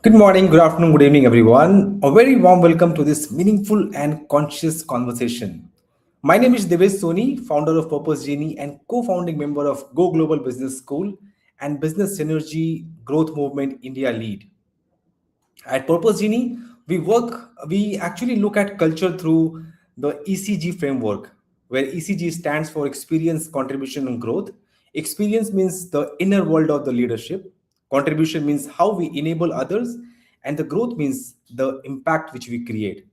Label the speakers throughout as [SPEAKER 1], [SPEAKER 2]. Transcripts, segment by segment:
[SPEAKER 1] Good morning, good afternoon, good evening, everyone. A very warm welcome to this meaningful and conscious conversation. My name is Divesh Soni, founder of Purposegenie and co-founding member of Go Global Business School and Business Synergy Growth Movement India Lead. At Purposegenie, we actually look at culture through the ECG framework, where ECG stands for experience, contribution, and growth. Experience means the inner world of the leadership. Contribution means how we enable others, and the growth means the impact which we create.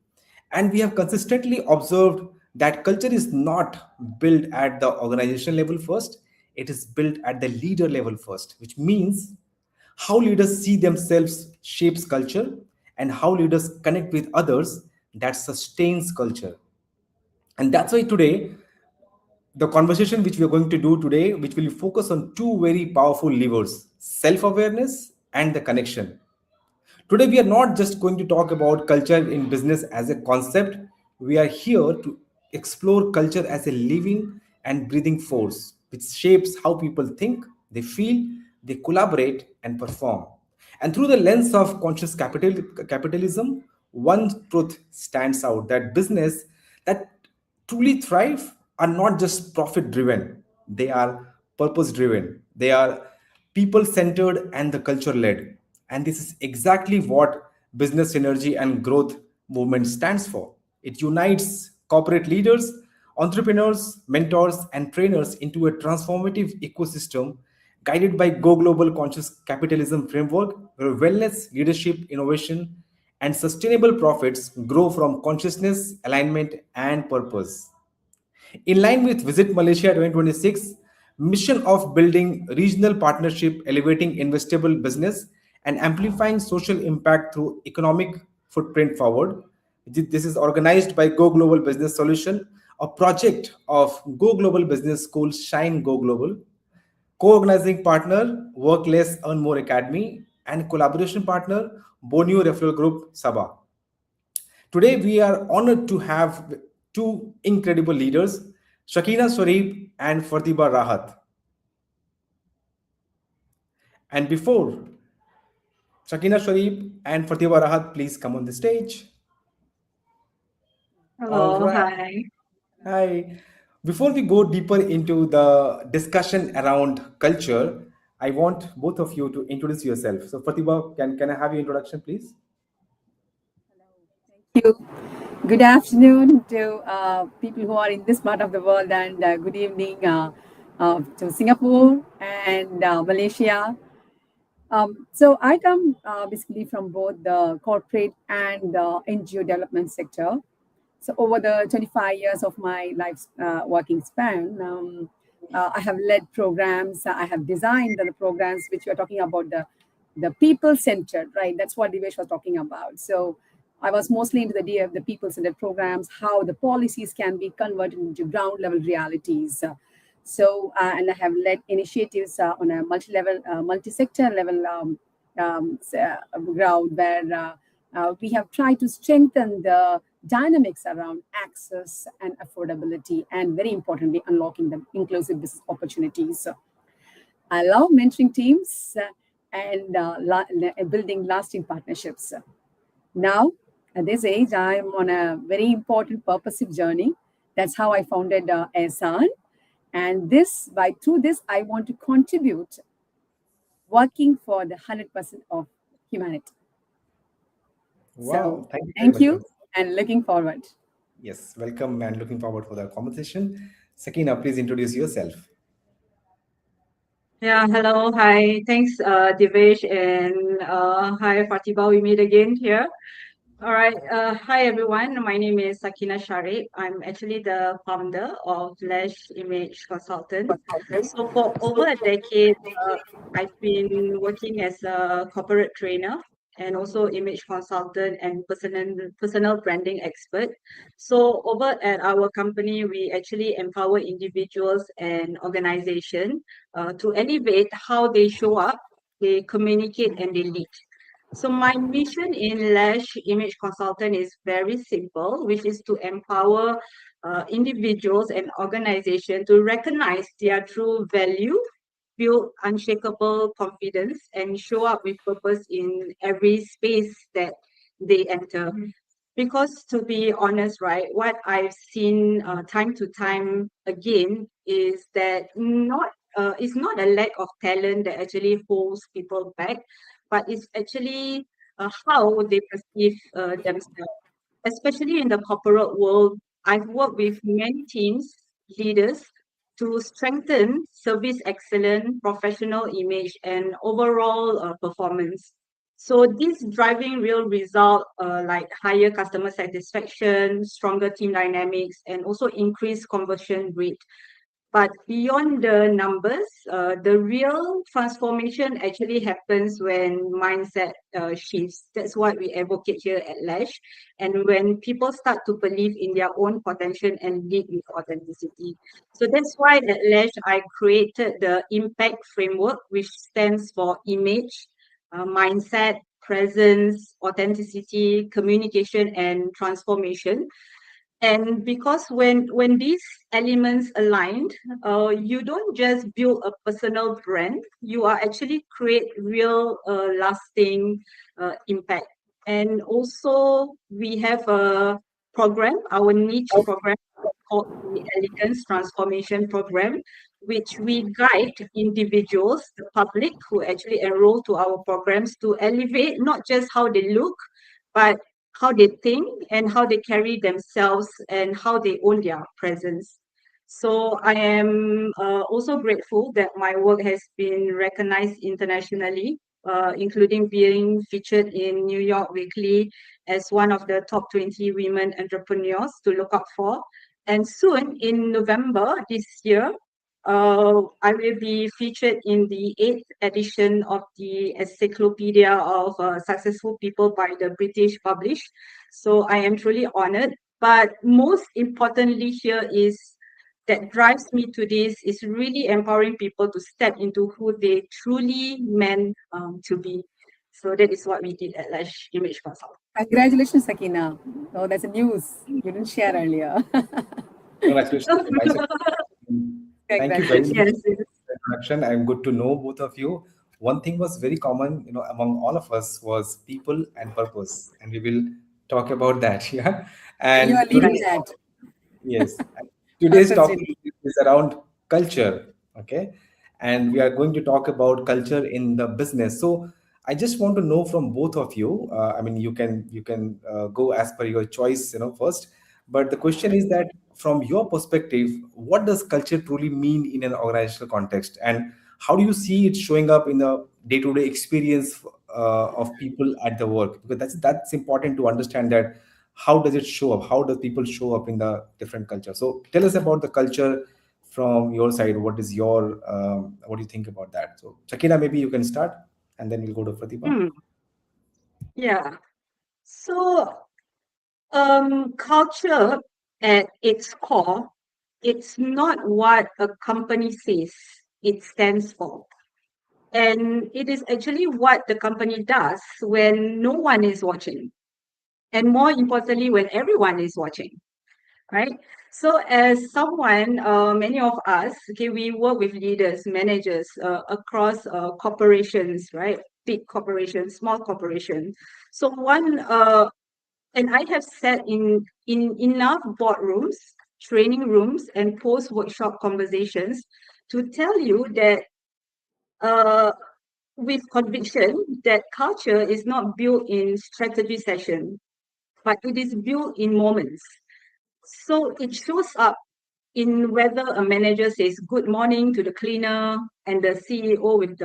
[SPEAKER 1] And we have consistently observed that culture is not built at the organization level first, it is built at the leader level first, which means how leaders see themselves shapes culture, and how leaders connect with others that sustains culture. And that's why today, the conversation which we are going to do today, which will focus on two very powerful levers: self awareness and the connection. Today, we are not just going to talk about culture in business as a concept. We are here to explore culture as a living and breathing force, which shapes how people think, they feel, they collaborate, and perform. And through the lens of conscious capitalism, one truth stands out: that business that truly thrive are not just profit driven, they are purpose driven, they are people centered and the culture led. And this is exactly what business synergy and growth movement stands for. It unites corporate leaders, entrepreneurs, mentors, and trainers into a transformative ecosystem guided by Go Global Conscious Capitalism framework, where wellness, leadership, innovation, and sustainable profits grow from consciousness, alignment, and purpose. In line with Visit Malaysia 2026 mission of building regional partnership, elevating investable business, and amplifying social impact through economic footprint forward. This is organized by Go Global Business Solution, a project of Go Global Business School Shine Go Global, co-organizing partner Work Less Earn More Academy, and collaboration partner Bonio Referral Group Sabah. Today, we are honored to have two incredible leaders, Sakinah Sharip and Farhtheeba Rahat. And before Sakinah Sharip and Farhtheeba Rahat, please come on the stage. All
[SPEAKER 2] Hello,
[SPEAKER 1] right.
[SPEAKER 2] hi.
[SPEAKER 1] Hi. Before we go deeper into the discussion around culture, I want both of you to introduce yourself. So, Farhtheeba, can I have your introduction, please?
[SPEAKER 3] Thank you. Good afternoon to people who are in this part of the world, and good evening to Singapore and Malaysia. So I come basically from both the corporate and NGO development sector. So over the 25 years of my life working span, I have led programs. I have designed the programs which we are talking about, the people centered, right? That's what Divesh was talking about. So I was mostly into the idea of the people centered programs, how the policies can be converted into ground level realities. And I have led initiatives on a multi-level, multi-sector level ground where we have tried to strengthen the dynamics around access and affordability, and very importantly, unlocking the inclusive business opportunities. I love mentoring teams and building lasting partnerships. Now, at this age, I'm on a very important purposive journey. That's how I founded IHSAN. And through this, I want to contribute working for the 100% of humanity.
[SPEAKER 1] Wow,
[SPEAKER 3] So
[SPEAKER 1] thank you very
[SPEAKER 3] thank
[SPEAKER 1] much.
[SPEAKER 3] you and looking forward.
[SPEAKER 1] Yes, welcome and looking forward for the conversation. Sakina, please introduce yourself.
[SPEAKER 2] Yeah, hello, hi. Thanks, Divesh, and hi, Farhtheeba. We meet again here. All right. Hi, everyone. My name is Sakinah Sharip. I'm actually the founder of LASH Image Consultant. So for over a decade, I've been working as a corporate trainer and also image consultant and personal branding expert. So over at our company, we actually empower individuals and organization to elevate how they show up, they communicate, and they lead. So my mission in LASH Image Consultant is very simple, which is to empower individuals and organizations to recognize their true value build unshakable confidence and show up with purpose in every space that they enter. Because to be honest, right, what I've seen time to time again is that it's not a lack of talent that actually holds people back, but it's actually how they perceive themselves. Especially in the corporate world, I've worked with many teams, leaders, to strengthen service excellence, professional image, and overall performance. So this driving real result like higher customer satisfaction, stronger team dynamics, and also increased conversion rate. But beyond the numbers, the real transformation actually happens when mindset shifts. That's what we advocate here at LASH. And when people start to believe in their own potential and lead with authenticity. So that's why at LASH, I created the impact framework, which stands for image, mindset, presence, authenticity, communication, and transformation. And because when these elements aligned, you don't just build a personal brand, you are actually create real lasting impact. And also we have a program, our niche program called the Elegance Transformation Program, which we guide individuals, the public who actually enroll to our programs to elevate not just how they look, but how they think and how they carry themselves and how they own their presence. So I am also grateful that my work has been recognized internationally, including being featured in New York Weekly as one of the top 20 women entrepreneurs to look out for. And soon in November this year, I will be featured in the 8th edition of the Encyclopedia of Successful People by the British Publish. So I am truly honored. But most importantly here is that drives me to this is really empowering people to step into who they truly meant to be. So that is what we did at LASH Image Consultant.
[SPEAKER 3] Congratulations, Sakinah. Oh, that's a news you didn't share earlier.
[SPEAKER 1] Congratulations from my side. Thank you very much
[SPEAKER 2] Yes.
[SPEAKER 1] for the introduction, and good to know both of you. One thing was very common, among all of us was people and purpose, and we will talk about that. Yeah,
[SPEAKER 3] You are
[SPEAKER 1] and
[SPEAKER 3] leading
[SPEAKER 1] today's
[SPEAKER 3] that.
[SPEAKER 1] yes, today's topic
[SPEAKER 3] Purposegenie.
[SPEAKER 1] is around culture. Okay, and we are going to talk about culture in the business. So I just want to know from both of you. I mean, you can go as per your choice, first. But the question is that from your perspective, what does culture truly mean in an organizational context, and how do you see it showing up in the day-to-day experience of people at the work? Because that's important to understand that how does it show up? How does people show up in the different culture? So tell us about the culture from your side. What is your what do you think about that? So Sakinah, maybe you can start, and then we'll go to Farhtheeba.
[SPEAKER 2] Yeah. So culture at its core, it's not what a company says it stands for. And it is actually what the company does when no one is watching. And more importantly, when everyone is watching, right? So as someone, many of us, okay, we work with leaders, managers across corporations, right? Big corporations, small corporations. So and I have sat in enough boardrooms, training rooms, and post-workshop conversations to tell you that uh, with conviction that culture is not built in strategy session, but it is built in moments. So it shows up in whether a manager says good morning to the cleaner and the CEO with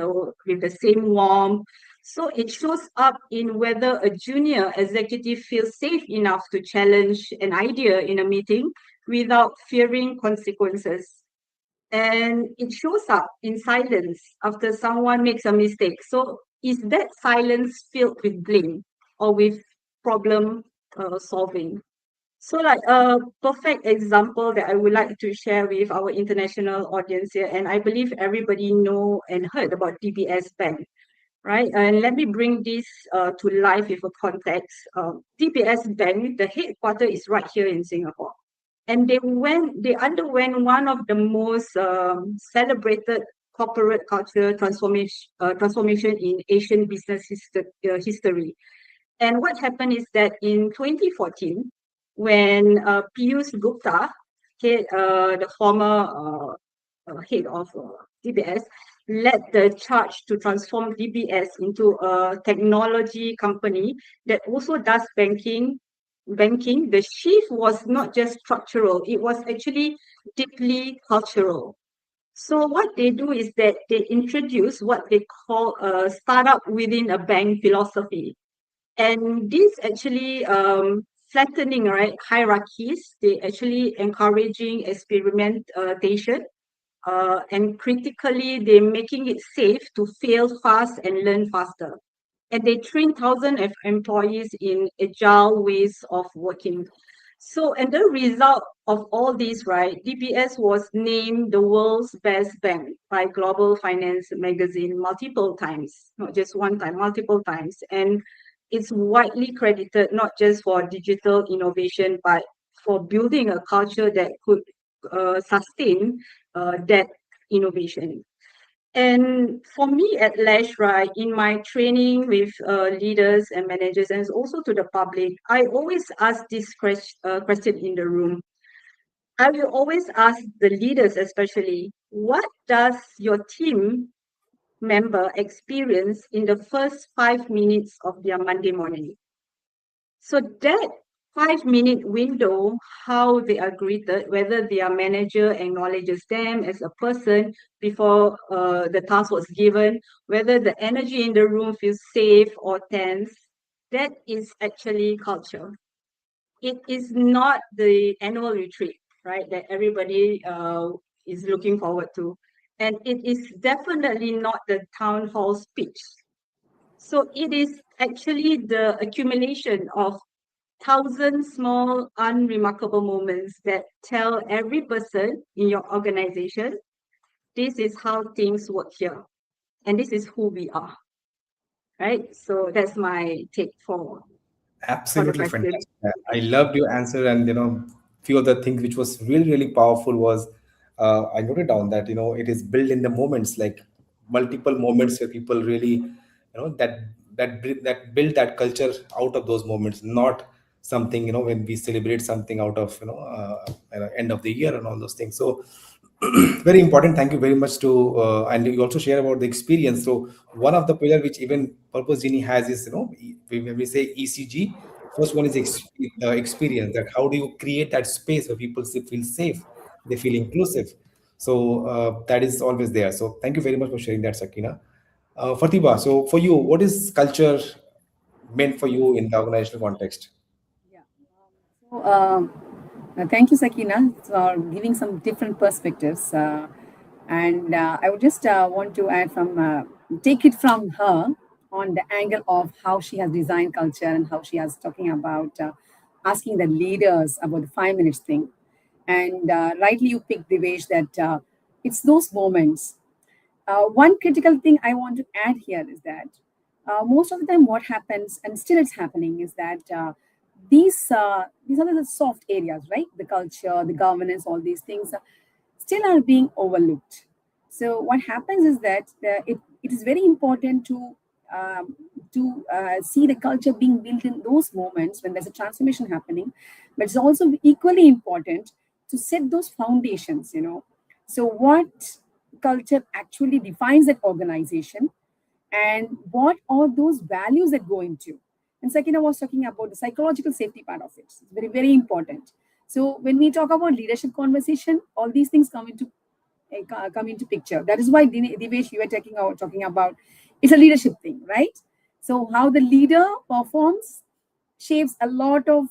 [SPEAKER 2] the same warmth. So it shows up in whether a junior executive feels safe enough to challenge an idea in a meeting without fearing consequences. And it shows up in silence after someone makes a mistake. So is that silence filled with blame or with problem solving? So like a perfect example that I would like to share with our international audience here, and I believe everybody know and heard about DBS Bank, right? And let me bring this to life with a context. DBS Bank, the headquarter is right here in Singapore. And they underwent one of the most celebrated corporate culture transformation in Asian business history. And what happened is that in 2014, when Piyush Gupta, the former head of DBS, led the charge to transform DBS into a technology company that also does banking, the shift was not just structural, it was actually deeply cultural. So what they do is that they introduce what they call a startup within a bank philosophy. And this actually flattening, right, hierarchies, they actually encouraging experimentation, and critically, they're making it safe to fail fast and learn faster. And they train thousands of employees in agile ways of working. So, and the result of all this, right, DBS was named the world's best bank by Global Finance magazine multiple times, not just one time, multiple times. And it's widely credited not just for digital innovation, but for building a culture that could sustain that innovation. And for me at LASH, right, in my training with leaders and managers and also to the public, I always ask this question in the room. I will always ask the leaders especially, what does your team member experience in the first 5 minutes of their Monday morning? So that 5 minute window, how they are greeted, whether their manager acknowledges them as a person before the task was given, whether the energy in the room feels safe or tense, that is actually culture. It is not the annual retreat, right, that everybody is looking forward to. And it is definitely not the town hall speech. So it is actually the accumulation of thousand small, unremarkable moments that tell every person in your organization, this is how things work here, and this is who we are, right? So that's my take for the
[SPEAKER 1] Absolutely
[SPEAKER 2] question.
[SPEAKER 1] fantastic. I loved your answer, and few of the things which was really really powerful was I noted down that it is built in the moments, like multiple moments where people really that build that culture out of those moments, not something when we celebrate something out of end of the year and all those things. So very important. Thank you very much to and you also share about the experience. So one of the pillar which even Purpose Genie has is when we say ECG, first one is experience. That how do you create that space where people feel safe, they feel inclusive. So that is always there. So thank you very much for sharing that, Sakina. Farhtheeba, so for you, what is culture meant for you in the organizational context?
[SPEAKER 3] Yeah. Thank you, Sakina, for giving some different perspectives. And I would just want to add take it from her on the angle of how she has designed culture and how she has talking about asking the leaders about the 5 minutes thing. And rightly you picked Divesh that it's those moments. One critical thing I want to add here is that most of the time, what happens, and still it's happening, is that these are the soft areas, right? The culture, the governance, all these things still are being overlooked. So what happens is that it is very important to see the culture being built in those moments when there's a transformation happening, but it's also equally important to set those foundations. So what culture actually defines that organization, and what are those values that go into. And Sakina was talking about the psychological safety part of it. It's very, very important. So when we talk about leadership conversation, all these things come into picture. That is why Divesh, you were talking about it's a leadership thing, right? So how the leader performs shapes a lot of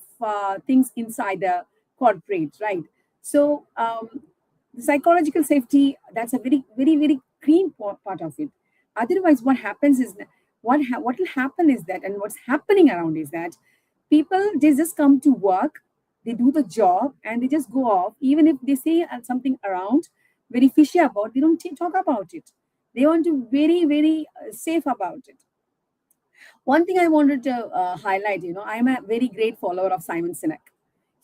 [SPEAKER 3] things inside the corporate, right? So the psychological safety, that's a very, very, very clean part of it. Otherwise, what happens is what will happen is that, and what's happening around is that people, they just come to work, they do the job, and they just go off. Even if they say something around very fishy about, they don't talk about it. They want to very, very safe about it. One thing I wanted to highlight, I'm a very great follower of Simon Sinek.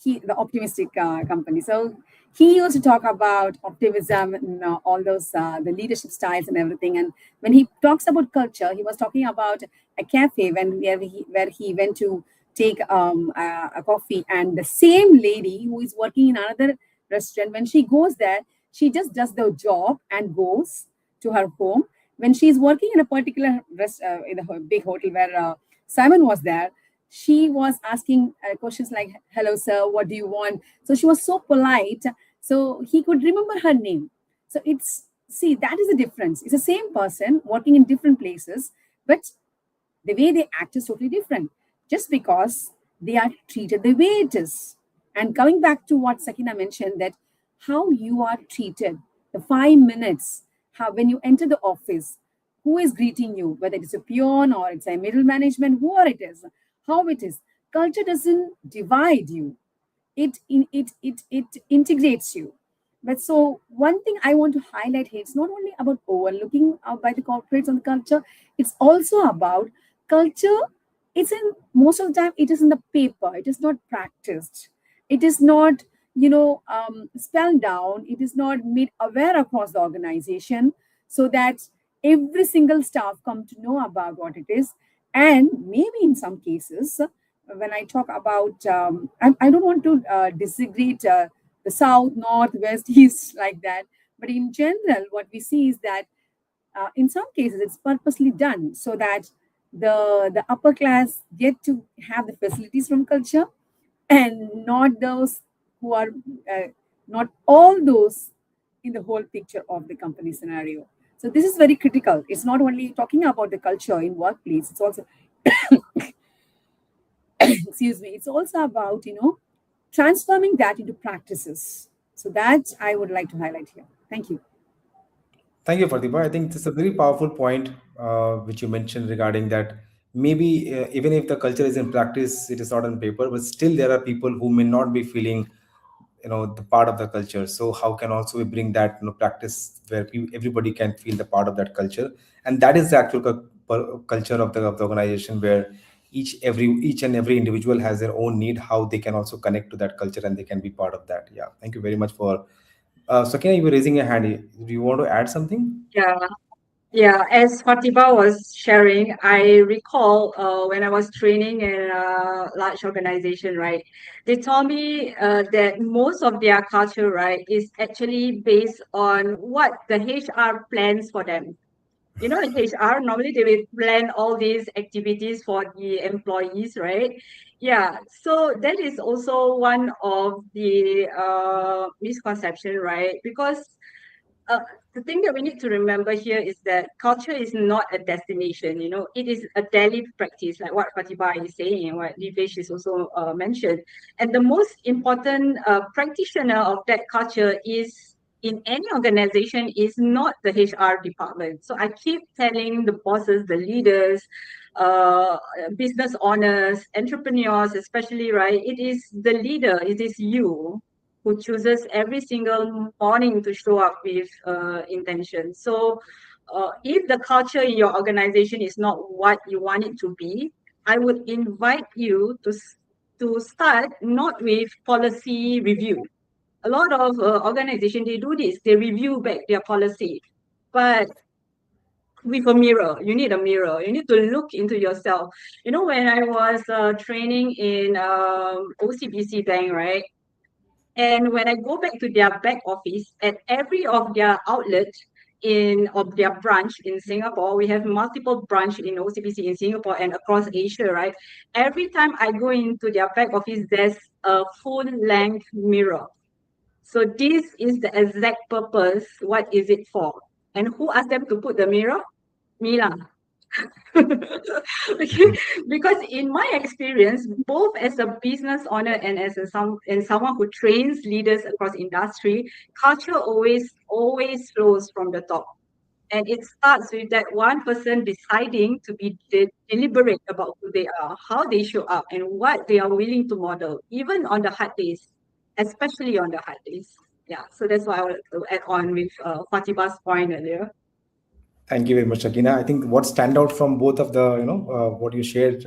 [SPEAKER 3] the optimistic company. So he used to talk about optimism and all those the leadership styles and everything. And when he talks about culture, he was talking about a cafe where he went to take a coffee, and the same lady who is working in another restaurant, when she goes there, she just does the job and goes to her home. When she's working in a particular in a big hotel where Simon was there, she was asking questions like, "Hello, sir, what do you want?" So she was so polite, so he could remember her name. So that is the difference. It's the same person working in different places, but the way they act is totally different just because they are treated the way it is. And coming back to what Sakinah mentioned, that how you are treated, the 5 minutes, how when you enter the office, who is greeting you, whether it's a peon or it's a middle management, whoever it is, how it is. Culture doesn't divide you. It integrates you. But so one thing I want to highlight here, it's not only about overlooking by the corporates on the culture, it's also about culture. It's in most of the time it is in the paper. It is not practiced. It is not spelled down. It is not made aware across the organization so that every single staff come to know about what it is. And maybe in some cases, when I talk about, I don't want to disagree the south, north, west, east like that. But in general, what we see is that in some cases it's purposely done so that the upper class get to have the facilities from culture, and not those who are not all those in the whole picture of the company scenario. So this is very critical. It's not only talking about the culture in workplace, it's also excuse me, it's also about transforming that into practices. So that I would like to highlight here. Thank you.
[SPEAKER 1] Thank you, Farhtheeba. I think this is a very powerful point which you mentioned regarding that maybe even if the culture is in practice, it is not on paper, but still there are people who may not be feeling, the part of the culture. So how can also we bring that practice where everybody can feel the part of that culture, and that is the actual culture of the organization, where each and every individual has their own need, how they can also connect to that culture and they can be part of that. Yeah, thank you very much for. Sakina, you were raising your hand. Do you want to add something?
[SPEAKER 2] Yeah. Yeah, as Farhtheeba was sharing, I recall when I was training in a large organization, right? They told me that most of their culture, right, is actually based on what the HR plans for them. You know, in HR, normally they will plan all these activities for the employees, right? Yeah, so that is also one of the misconception, right? Because uh, the thing that we need to remember here is that culture is not a destination, it is a daily practice, like what Farhtheeba is saying and what Divesh is also mentioned. And the most important practitioner of that culture is in any organization is not the HR department. So I keep telling the bosses, the leaders, uh, business owners, entrepreneurs, especially, right? It is the leader, it is you who chooses every single morning to show up with intention. So, if the culture in your organization is not what you want it to be, I would invite you to start not with policy review. A lot of organizations, they do this, they review back their policy, but with a mirror. You need a mirror. You need to look into yourself. When I was training in OCBC Bank, right? And when I go back to their back office, at every of their outlet of their branch in Singapore, we have multiple branch in OCBC in Singapore and across Asia, right? Every time I go into their back office, there's a full length mirror. So this is the exact purpose. What is it for? And who asked them to put the mirror? Me lah. Okay, because in my experience, both as a business owner and as someone who trains leaders across industry, culture always flows from the top. And it starts with that one person deciding to be deliberate about who they are, how they show up, and what they are willing to model, even on the hard days, especially on the hard days. Yeah, so that's why I want to add on with Fatiba's point earlier.
[SPEAKER 1] Thank you very much, Sakina. I think what stand out from both of the, what you shared,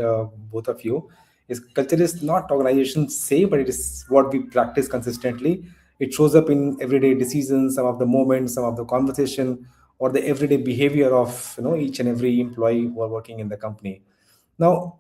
[SPEAKER 1] both of you, Is culture is not organizations say, but it is what we practice consistently. It shows up in everyday decisions, some of the moments, some of the conversation, or the everyday behavior of each and every employee who are working in the company. Now,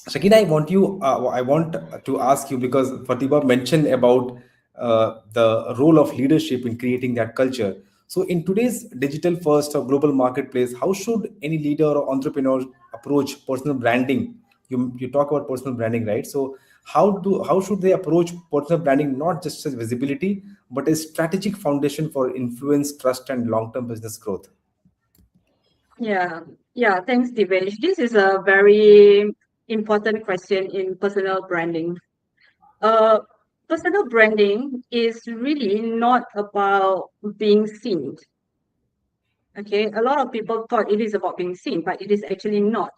[SPEAKER 1] Shakina, I want to ask you, because Farhtheeba mentioned about the role of leadership in creating that culture. So, in today's digital first or global marketplace, how should any leader or entrepreneur approach personal branding? You talk about personal branding, right? So, how should they approach personal branding, not just as visibility, but a strategic foundation for influence, trust, and long term business growth?
[SPEAKER 2] Yeah, yeah, thanks, Divesh. This is a very important question in personal branding. Uh, Personal branding is really not about being seen. Okay, a lot of people thought it is about being seen, but it is actually not.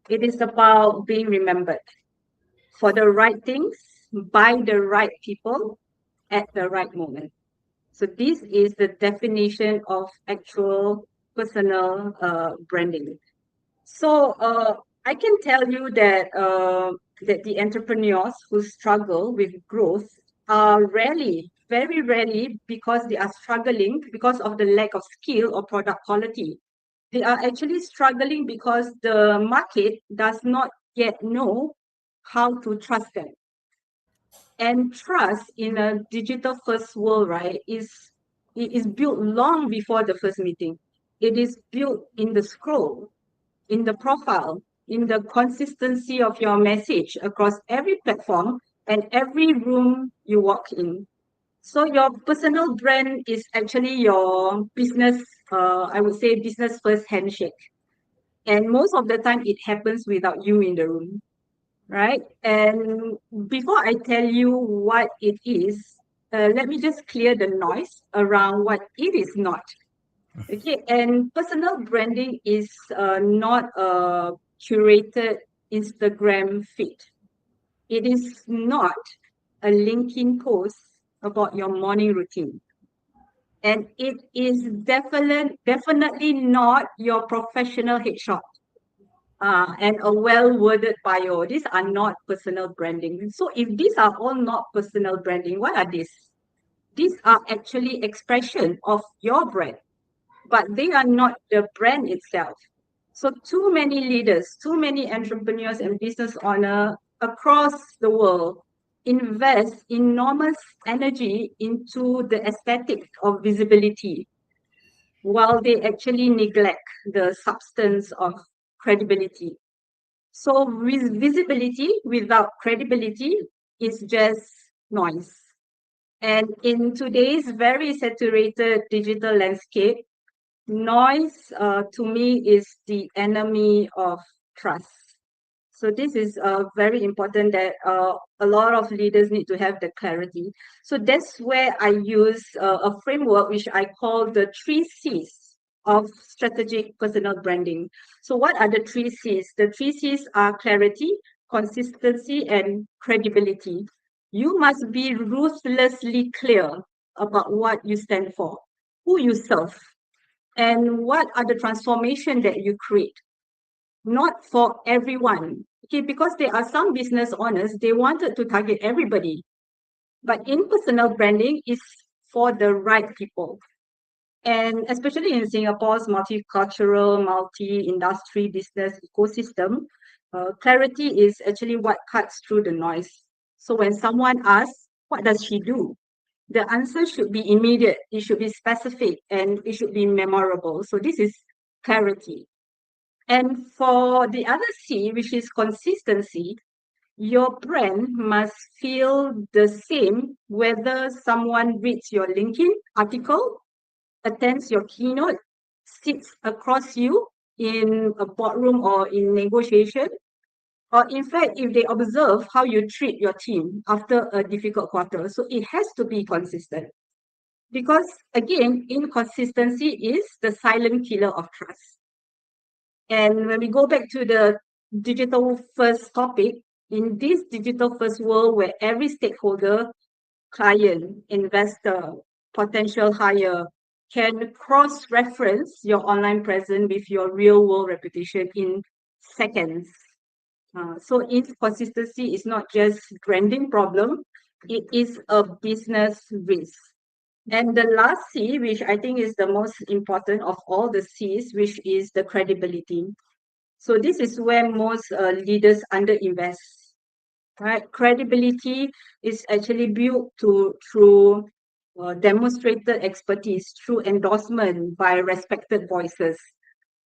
[SPEAKER 2] It is about being remembered for the right things, by the right people, at the right moment. So this is the definition of actual personal branding. So I can tell you that the entrepreneurs who struggle with growth are rarely, very rarely, because they are struggling because of the lack of skill or product quality. They are actually struggling because the market does not yet know how to trust them. And trust in a digital first world, right, is built long before the first meeting. It is built in the scroll, in the profile, in the consistency of your message across every platform and every room you walk in. So your personal brand is actually your business, I would say business first handshake. And most of the time it happens without you in the room, right? And before I tell you what it is, let me just clear the noise around what it is not. Okay, and personal branding is not a curated Instagram feed. It is not a LinkedIn post about your morning routine. And it is definitely not your professional headshot and a well-worded bio. These are not personal branding. So if these are all not personal branding, what are these? These are actually expression of your brand, but they are not the brand itself. So too many leaders, too many entrepreneurs and business owners across the world invest enormous energy into the aesthetic of visibility while they actually neglect the substance of credibility. So with visibility without credibility is just noise. And in today's very saturated digital landscape, noise to me is the enemy of trust. So this is very important that a lot of leaders need to have the clarity. So that's where I use a framework which I call the 3 C's of strategic personal branding. So what are the 3 C's? The 3 C's are clarity, consistency, and credibility. You must be ruthlessly clear about what you stand for, who you serve, and what are the transformation that you create. Not for everyone. Okay, because there are some business owners, they wanted to target everybody. But in personal branding is for the right people. And especially in Singapore's multicultural, multi-industry business ecosystem, clarity is actually what cuts through the noise. So when someone asks, what does she do? The answer should be immediate, it should be specific, and it should be memorable. So this is clarity. And for the other C, which is consistency, your brand must feel the same whether someone reads your LinkedIn article, attends your keynote, sits across you in a boardroom or in negotiation, or in fact, if they observe how you treat your team after a difficult quarter. So it has to be consistent. Because again, inconsistency is the silent killer of trust. And when we go back to the digital first topic, in this digital first world where every stakeholder, client, investor, potential hire can cross-reference your online presence with your real world reputation in seconds. So inconsistency is not just branding problem, it is a business risk. And the last C, which I think is the most important of all the C's, which is the credibility. So this is where most leaders underinvest. Right? Credibility is actually built through demonstrated expertise, through endorsement by respected voices,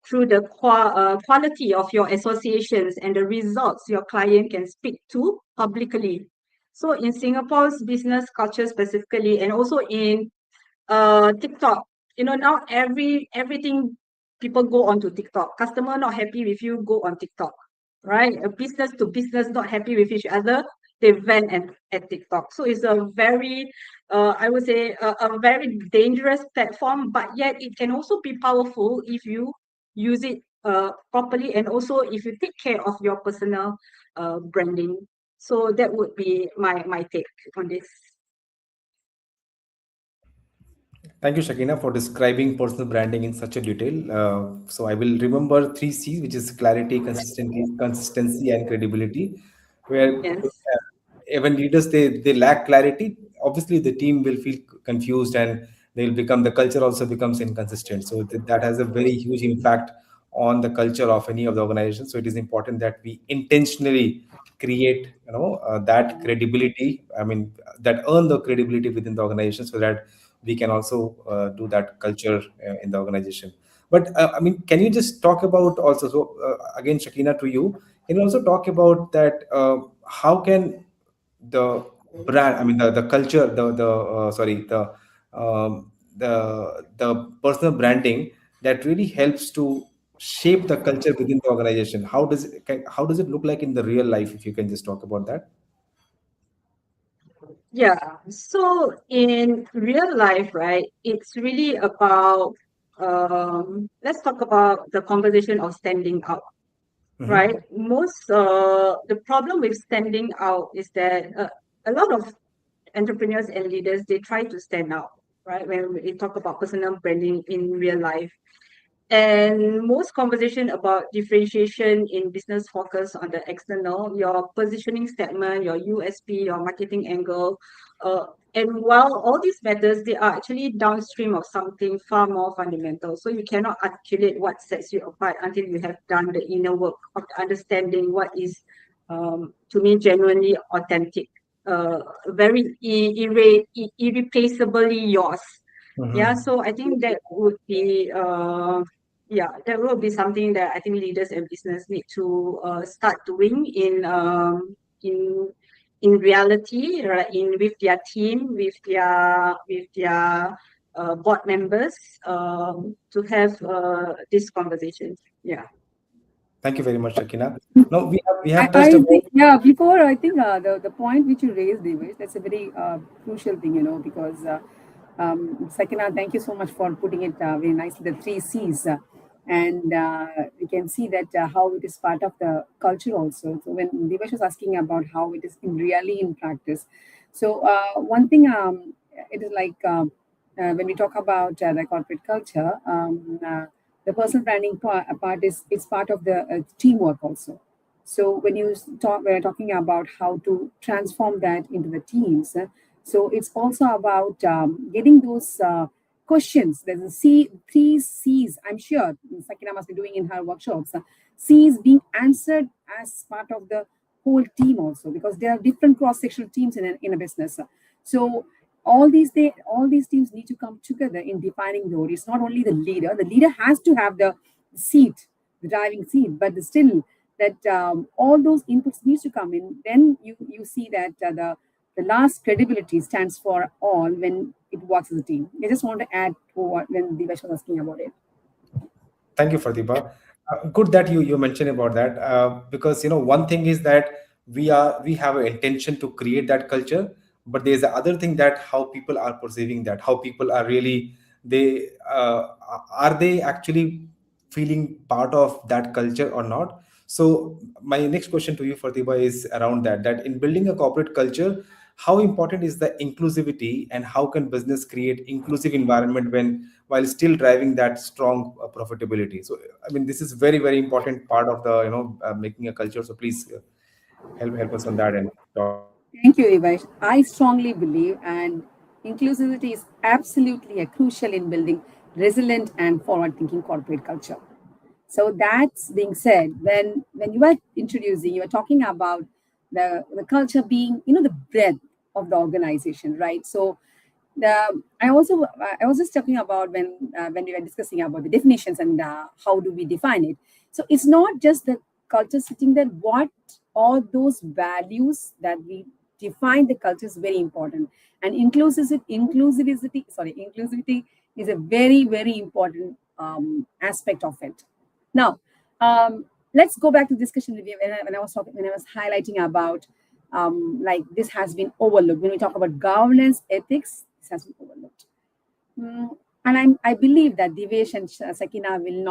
[SPEAKER 2] through the quality of your associations and the results your client can speak to publicly. So in Singapore's business culture specifically, and also in TikTok, now everything people go onto TikTok. Customer not happy with you, go on TikTok, right? A business to business not happy with each other, they vent at TikTok. So it's a very, I would say, a very dangerous platform, but yet it can also be powerful if you use it properly, and also if you take care of your personal branding. So that would be my take on this.
[SPEAKER 1] Thank you, Shakina, for describing personal branding in such a detail. So I will remember three C's, which is clarity, consistency, and credibility. Where
[SPEAKER 2] Yes.
[SPEAKER 1] when leaders they lack clarity, obviously the team will feel confused and they'll become the culture also becomes inconsistent. So that has a very huge impact on the culture of any of the organization. So it is important that we intentionally create that credibility, I mean that earn the credibility within the organization, so that we can also do that culture in the organization. But I mean, can you just talk about also, so again, Shakina, to you, can you also talk about that, how can the brand, I mean the culture, the sorry, the personal branding that really helps to shape the culture within the organization, how does it look like in the real life, if you can just talk about that?
[SPEAKER 2] Yeah. So in real life, right, it's really about let's talk about the conversation of standing out, right?
[SPEAKER 1] Hmm.
[SPEAKER 2] Most the problem with standing out is that a lot of entrepreneurs and leaders, they try to stand out, right? When we talk about personal branding in real life. And most conversation about differentiation in business focus on the external, your positioning statement, your USP, your marketing angle. Uh, and while all these matters, they are actually downstream of something far more fundamental. So you cannot articulate what sets you apart until you have done the inner work of understanding what is, to me, genuinely authentic, very irreplaceably yours. Yeah,
[SPEAKER 1] Hmm.
[SPEAKER 2] so I think that would be that will be something that I think leaders and business need to start doing in reality, right? In with their team, with their board members, to have this conversation. Yeah.
[SPEAKER 1] Thank you very much, Shakina. Now we have touched
[SPEAKER 3] I think,
[SPEAKER 1] about.
[SPEAKER 3] yeah, before I think the point which you raised, Divesh, that's a very crucial thing, because Sakina, thank you so much for putting it very nicely, the three C's. And we can see that how it is part of the culture also. So when Divesh was asking about how it is really in practice. So one thing, it is like when we talk about the corporate culture, the personal branding part is it's part of the teamwork also. So when we're talking about how to transform that into the teams. So it's also about getting those questions. There's three C's. I'm sure Sakina must be doing in her workshops. C's being answered as part of the whole team also, because there are different cross-sectional teams in a business. So all these teams need to come together in defining the role. It's not only the leader. The leader has to have the seat, the driving seat, but still that all those inputs needs to come in. Then you see that the last credibility stands for all when it works as a team. I just want to add to what when Divesh was asking about it.
[SPEAKER 1] Thank you, Farhtheeba. Good that you mentioned about that, because one thing is that we have an intention to create that culture, but there's the other thing, that how people are perceiving that, how people are really, they are they actually feeling part of that culture or not. So my next question to you, Farhtheeba, is around that in building a corporate culture, how important is the inclusivity, and how can business create inclusive environment when while still driving that strong profitability? So I mean, this is very, very important part of the making a culture. So please help us on that and talk about it.
[SPEAKER 3] Thank you, Divesh. I strongly believe, and inclusivity is absolutely a crucial in building resilient and forward-thinking corporate culture. So that's being said, when you were introducing, you were talking about the culture being, the breadth of the organization, right? So I was just talking about when we were discussing about the definitions and how do we define it. So it's not just the culture sitting there. What are those values that we define the culture is very important, and inclusivity is a very, very important aspect of it. Now, let's go back to discussion with you when I was talking, when I was highlighting about like this has been overlooked. When we talk about governance, ethics, this has been overlooked. And I believe that Divesh and Sakinah will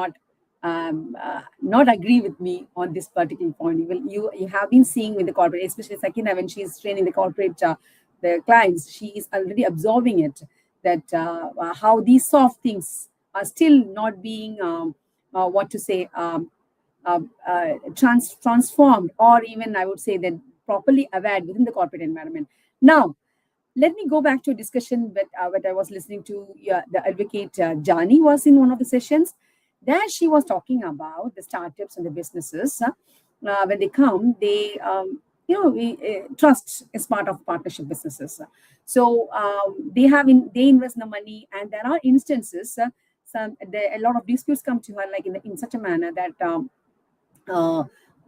[SPEAKER 3] not agree with me on this particular point. You have been seeing with the corporate, especially Sakinah, when she is training the corporate the clients, she is already absorbing it, that how these soft things are still not being what to say transformed, or even I would say that properly aware within the corporate environment. Now, let me go back to a discussion that what I was listening to. The advocate Jani was in one of the sessions. There she was talking about the startups and the businesses. When they come, they we trust is part of partnership businesses. So they invest the money, and there are instances. A lot of disputes come to her like in such a manner that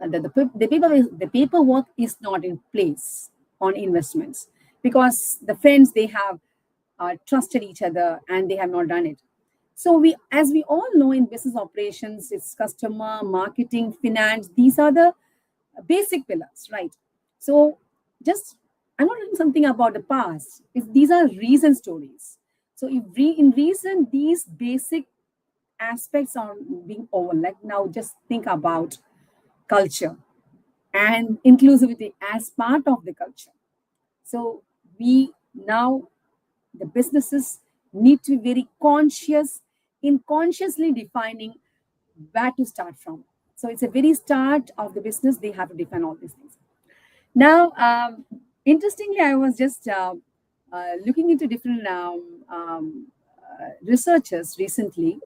[SPEAKER 3] the paperwork is not in place on investments, because the friends they have trusted each other and they have not done it. So as we all know, in business operations, it's customer, marketing, finance. These are the basic pillars, right? So just I'm not doing something about the past. These are recent stories. So in recent, these basic aspects are being overlooked. Now just think about culture and inclusivity as part of the culture. So the businesses need to be very conscious in consciously defining where to start from. So it's a very start of the business. They have to define all these things. Now, interestingly, I was just looking into different researchers recently,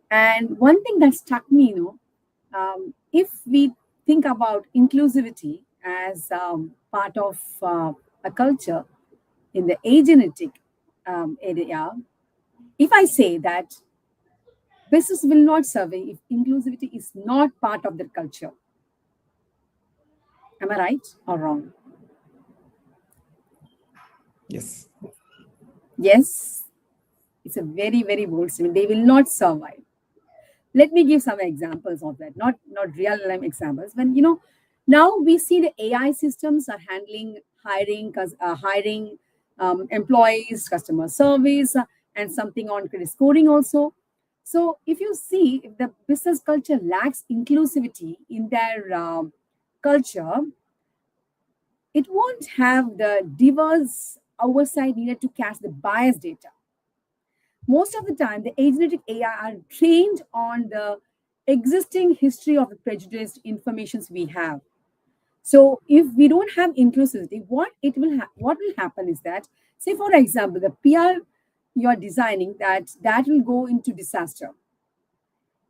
[SPEAKER 3] and one thing that struck me, if we think about inclusivity as part of a culture in the agenetic area, if I say that business will not survive if inclusivity is not part of the culture, am I right or wrong?
[SPEAKER 1] Yes.
[SPEAKER 3] Yes, it's a very, very bold statement. They will not survive. Let me give some examples of that, not real life examples. When now we see the AI systems are handling hiring employees, customer service, and something on credit scoring also. So if you see, if the business culture lacks inclusivity in their culture, it won't have the diverse oversight needed to catch the biased data. Most of the time, the agentic AI are trained on the existing history of the prejudiced informations we have. So if we don't have inclusivity, what will happen is that, say for example, the PR you are designing, that will go into disaster.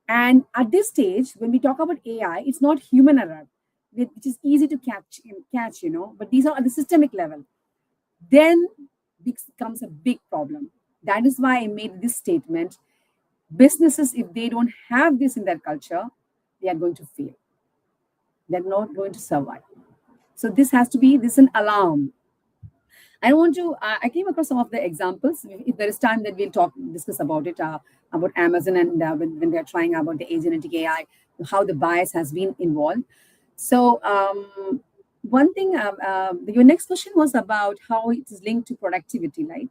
[SPEAKER 3] And at this stage, when we talk about AI, it's not human error, which is easy to catch, but these are at the systemic level. Then becomes a big problem. That is why I made this statement. Businesses, if they don't have this in their culture, they are going to fail. They're not going to survive. So this is an alarm. I came across some of the examples. If there is time, that we'll discuss about it, about Amazon and when they're trying about the agentic AI, how the bias has been involved. So one thing, your next question was about how it is linked to productivity, right?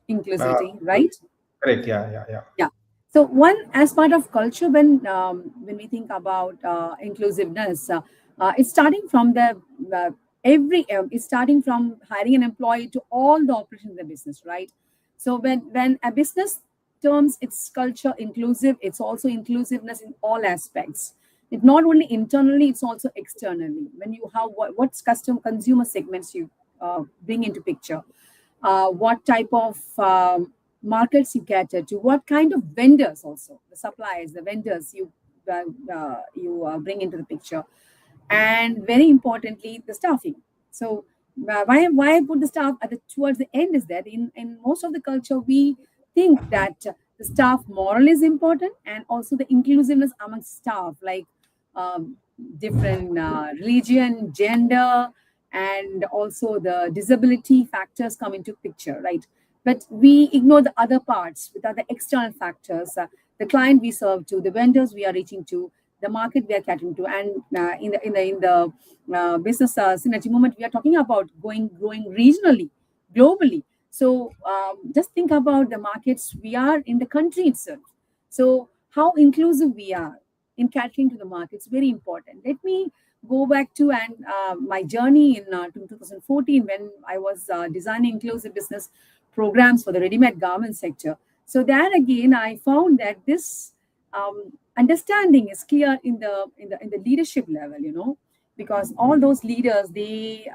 [SPEAKER 3] Inclusivity, right?
[SPEAKER 1] Correct. Yeah.
[SPEAKER 3] So one, as part of culture, when we think about inclusiveness, it's starting from the it's starting from hiring an employee to all the operations of the business, right? So when a business terms its culture inclusive, it's also inclusiveness in all aspects. It's not only internally, it's also externally. When you have what's custom consumer segments you bring into picture, what type of markets you cater to, what kind of vendors also, the suppliers, the vendors you bring into the picture, and very importantly, the staffing. So why I put the staff towards the end is that in most of the culture we think that the staff moral is important and also the inclusiveness among staff, like um, different religion, gender, and also the disability factors come into picture, right? But we ignore the other parts, with other external factors, the client we serve to, the vendors we are reaching to, the market we are catering to, and in the business synergy movement, we are talking about growing regionally, globally. So just think about the markets we are in, the country itself. So how inclusive we are in catering to the markets, very important. Let me go back to and my journey in 2014 when I was designing inclusive business programs for the ready-made garment sector. So there again, I found that this understanding is clear in the leadership level, because all those leaders, they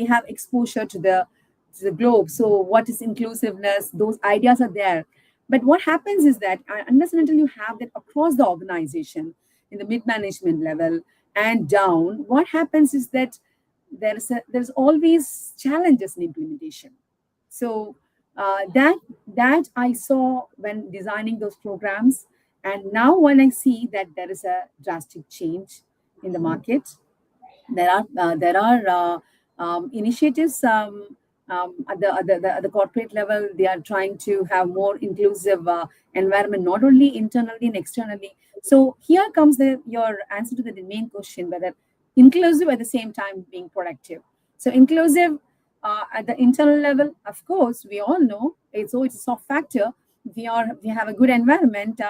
[SPEAKER 3] have exposure to the globe. So what is inclusiveness? Those ideas are there. But what happens is that unless and until you have that across the organization, in the mid-management level and down, what happens is that there's always challenges in implementation. So that I saw when designing those programs, and now when I see that there is a drastic change in the market, there are initiatives at the corporate level. They are trying to have more inclusive environment, not only internally and externally. So here comes your answer to the main question, whether inclusive at the same time being productive. So inclusive at the internal level, of course, we all know it's a soft factor. We have a good environment.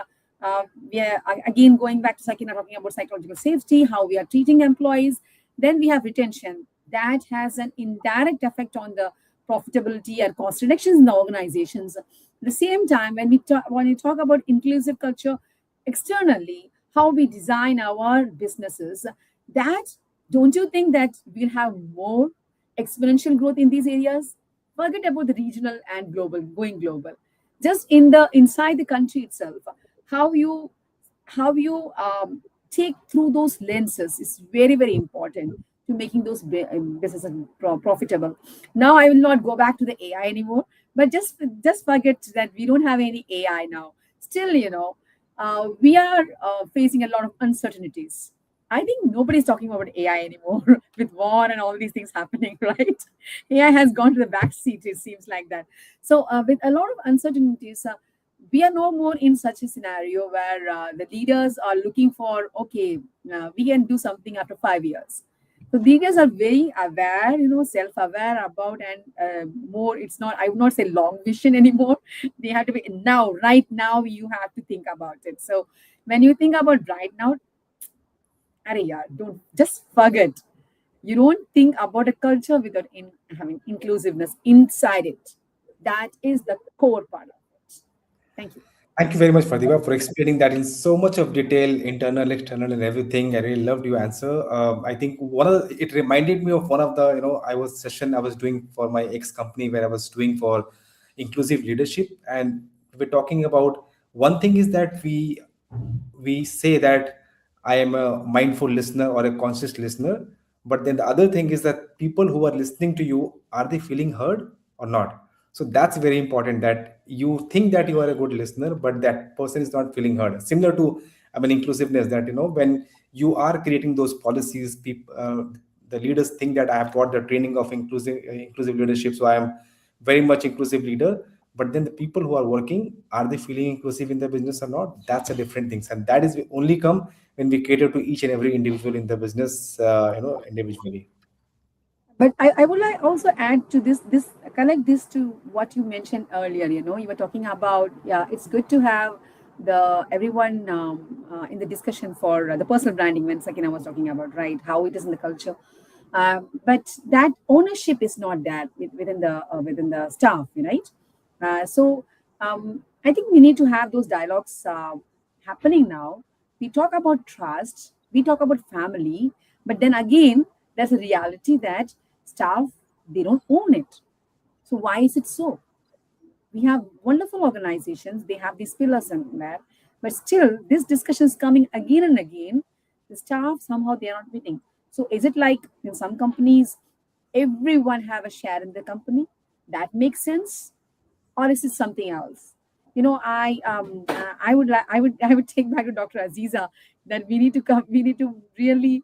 [SPEAKER 3] We are again going back to Sakinah talking about psychological safety, how we are treating employees. Then we have retention. That has an indirect effect on the profitability and cost reductions in the organizations. At the same time, when we talk about inclusive culture externally, how we design our businesses, that don't you think that we'll have more exponential growth in these areas? Forget about the regional and global, going global. Just inside the country itself, how you take through those lenses is very, very important to making those businesses profitable. Now I will not go back to the AI anymore, but just forget that we don't have any AI now. Still, we are facing a lot of uncertainties. I think nobody's talking about AI anymore with war and all these things happening, right? AI has gone to the back seat, it seems like that. So with a lot of uncertainties, we are no more in such a scenario where the leaders are looking for, okay, we can do something after 5 years. So leaders are very aware, self-aware about, and more, it's not, I would not say long vision anymore. They have to be now, right now, you have to think about it. So when you think about right now, don't just forget. You don't think about a culture without having inclusiveness inside it. That is the core part of it. Thank you.
[SPEAKER 1] Thank you very much, Farhtheeba, for explaining that in so much of detail, internal, external, and everything. I really loved your answer. I think it reminded me of one of the session I was doing for my ex company, where I was doing for inclusive leadership, and we're talking about one thing is that we say that I am a mindful listener or a conscious listener, but then the other thing is that people who are listening to you, are they feeling heard or not? So that's very important, that you think that you are a good listener, but that person is not feeling heard. Similar to, inclusiveness, that, when you are creating those policies, people, the leaders think that I have got the training of inclusive leadership, so I am very much inclusive leader. But then the people who are working, are they feeling inclusive in the business or not? That's a different thing, and that is only come when we cater to each and every individual in the business, individually.
[SPEAKER 3] But I would like also add to this connect this to what you mentioned earlier. You were talking about, yeah, it's good to have the everyone in the discussion for the personal branding, when Sakina was talking about, right, how it is in the culture. But that ownership is not there within the staff, right? I think we need to have those dialogues happening now. We talk about trust, we talk about family, but then again, there's a reality that staff, they don't own it. So why is it so? We have wonderful organizations, they have these pillars in there, but still this discussion is coming again and again. The staff, somehow they are not winning. So is it like in some companies everyone have a share in the company? That makes sense, or is it something else? I would take back to Dr. Aziza that we need to really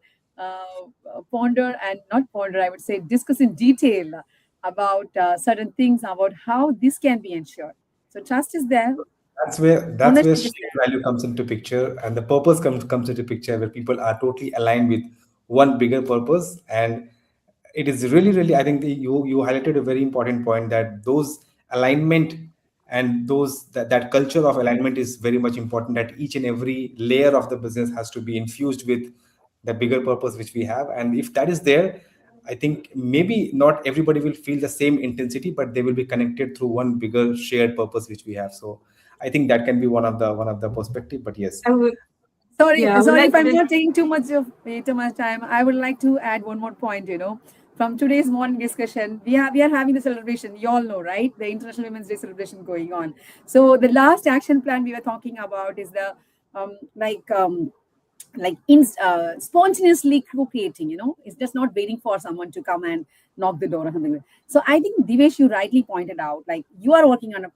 [SPEAKER 3] ponder, and not ponder, I would say discuss in detail about certain things, about how this can be ensured. So trust is there,
[SPEAKER 1] That's where
[SPEAKER 3] ownership is
[SPEAKER 1] shared
[SPEAKER 3] there.
[SPEAKER 1] value comes into picture, and the purpose comes into picture, where people are totally aligned with one bigger purpose. And it is really, I think you highlighted a very important point, that those alignment and that culture of alignment is very much important, that each and every layer of the business has to be infused with the bigger purpose which we have. And if that is there, I think maybe not everybody will feel the same intensity, but they will be connected through one bigger shared purpose which we have. So I think that can be one of the perspective. But yes,
[SPEAKER 2] I would,
[SPEAKER 3] Sorry,
[SPEAKER 2] yeah, I would
[SPEAKER 3] sorry
[SPEAKER 2] like
[SPEAKER 3] if I'm
[SPEAKER 2] to.
[SPEAKER 3] not taking too much time. I would like to add one more point. From today's morning discussion, we are having the celebration. You all know, right? The International Women's Day celebration going on. So the last action plan we were talking about is the um, like um, spontaneously co-creating. It's just not waiting for someone to come and knock the door or something. So I think, Divesh, you rightly pointed out, like you are working on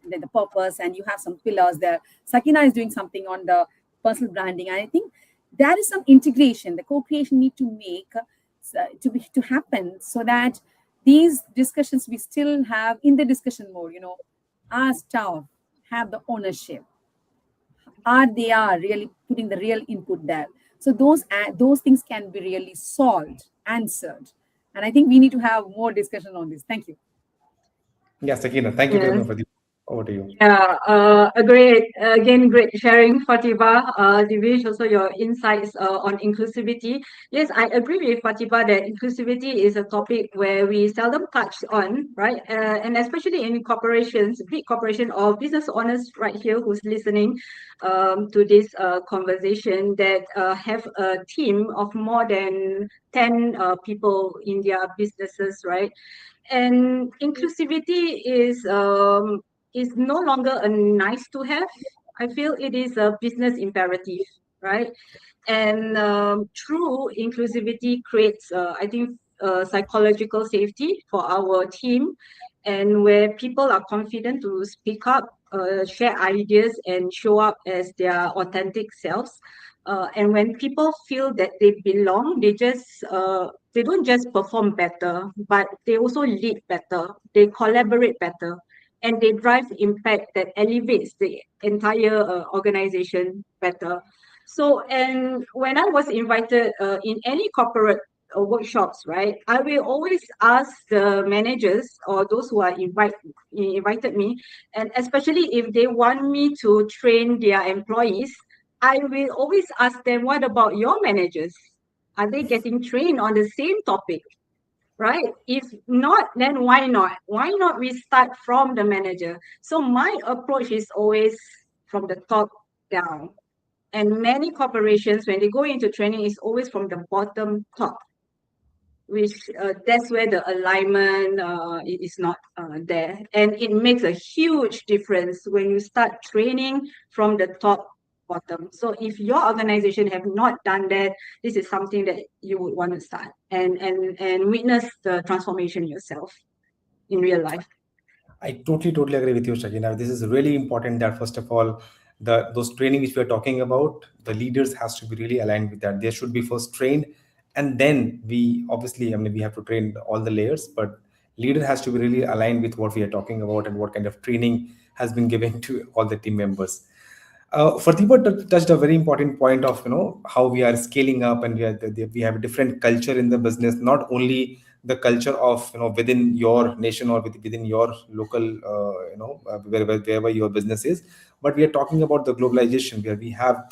[SPEAKER 3] the purpose, and you have some pillars there. Sakina is doing something on the personal branding. I think there is some integration, the co-creation need to make to happen, so that these discussions we still have in the discussion mode. Our staff have the ownership, they are really putting the real input there. So those things can be really solved, answered, and I think we need to have more discussion on this. Thank you.
[SPEAKER 1] yes, Sakina, thank you very
[SPEAKER 2] Yes.
[SPEAKER 1] much for this. Over to you.
[SPEAKER 2] Yeah, a great, again, great sharing, Farhtheeba. Divesh, also your insights on inclusivity. Yes, I agree with Farhtheeba that inclusivity is a topic where we seldom touch on, right? And especially in corporations, big corporation or business owners right here who's listening to this conversation, that have a team of more than 10 people in their businesses, right? And inclusivity is no longer a nice to have. I feel it is a business imperative, right? And true inclusivity creates, I think, psychological safety for our team, and where people are confident to speak up, share ideas, and show up as their authentic selves. And when people feel that they belong, they don't just perform better, but they also lead better, they collaborate better, and they drive impact that elevates the entire organization better. So, and when I was invited in any corporate workshops, right, I will always ask the managers or those who invited me, and especially if they want me to train their employees, I will always ask them, what about your managers? Are they getting trained on the same topic? Right? If not, then why not? Why not we start from the manager? So my approach is always from the top down. And many corporations, when they go into training, is always from the bottom top, which that's where the alignment is not there. And it makes a huge difference when you start training from the top bottom. So if your organization have not done that, this is something that you would want to start and witness the transformation yourself in real life.
[SPEAKER 1] I totally agree with you, Shagina. This is really important that first of all, those training which we are talking about, the leaders has to be really aligned with that. They should be first trained, and then we obviously, I mean, we have to train all the layers, but leader has to be really aligned with what we are talking about and what kind of training has been given to all the team members. Farhtheeba touched a very important point of how we are scaling up, and we have a different culture in the business. Not only the culture of within your nation or within your local wherever your business is, but we are talking about the globalization, where we have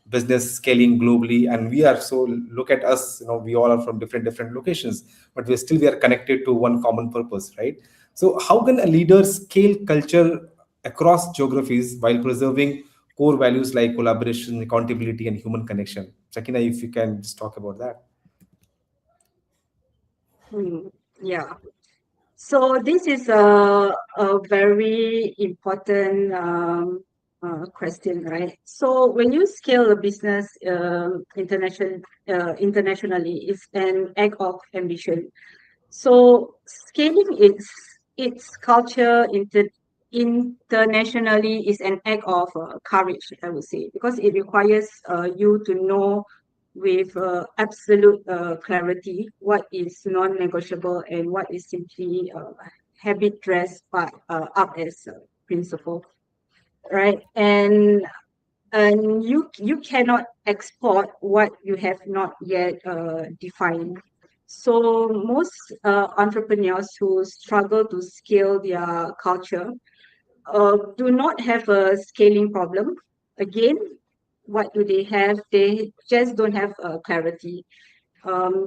[SPEAKER 1] business scaling globally, and we are so, look at us, we all are from different locations, but we are connected to one common purpose, right? So how can a leader scale culture across geographies while preserving core values like collaboration, accountability, and human connection? Sakina, if you can just talk about that.
[SPEAKER 2] Yeah. So this is a very important question, right? So when you scale a business internationally, it's an act of ambition. So scaling its culture internationally is an act of courage, I would say, because it requires you to know with absolute clarity what is non-negotiable and what is simply habit dressed up as principle, right? And you cannot export what you have not yet defined. So most entrepreneurs who struggle to scale their culture do not have a scaling problem. Again, what do they have? They just don't have clarity.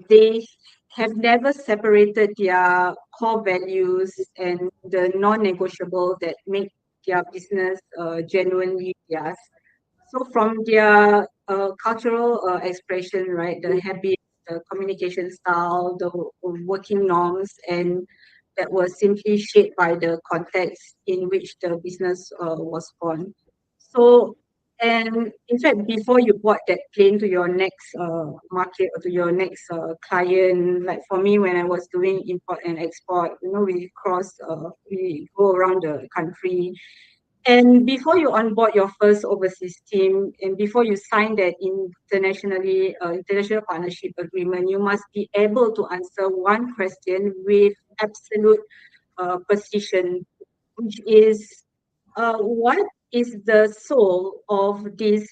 [SPEAKER 2] They have never separated their core values and the non-negotiable that make their business genuinely theirs. So from their cultural expression, right, the habits, the communication style, the working norms, and that was simply shaped by the context in which the business was born. So, and in fact, before you bought that plane to your next market or to your next client, like for me, when I was doing import and export, we go around the country, and before you onboard your first overseas team, and before you sign that international partnership agreement, you must be able to answer one question with absolute precision, which is what is the soul of this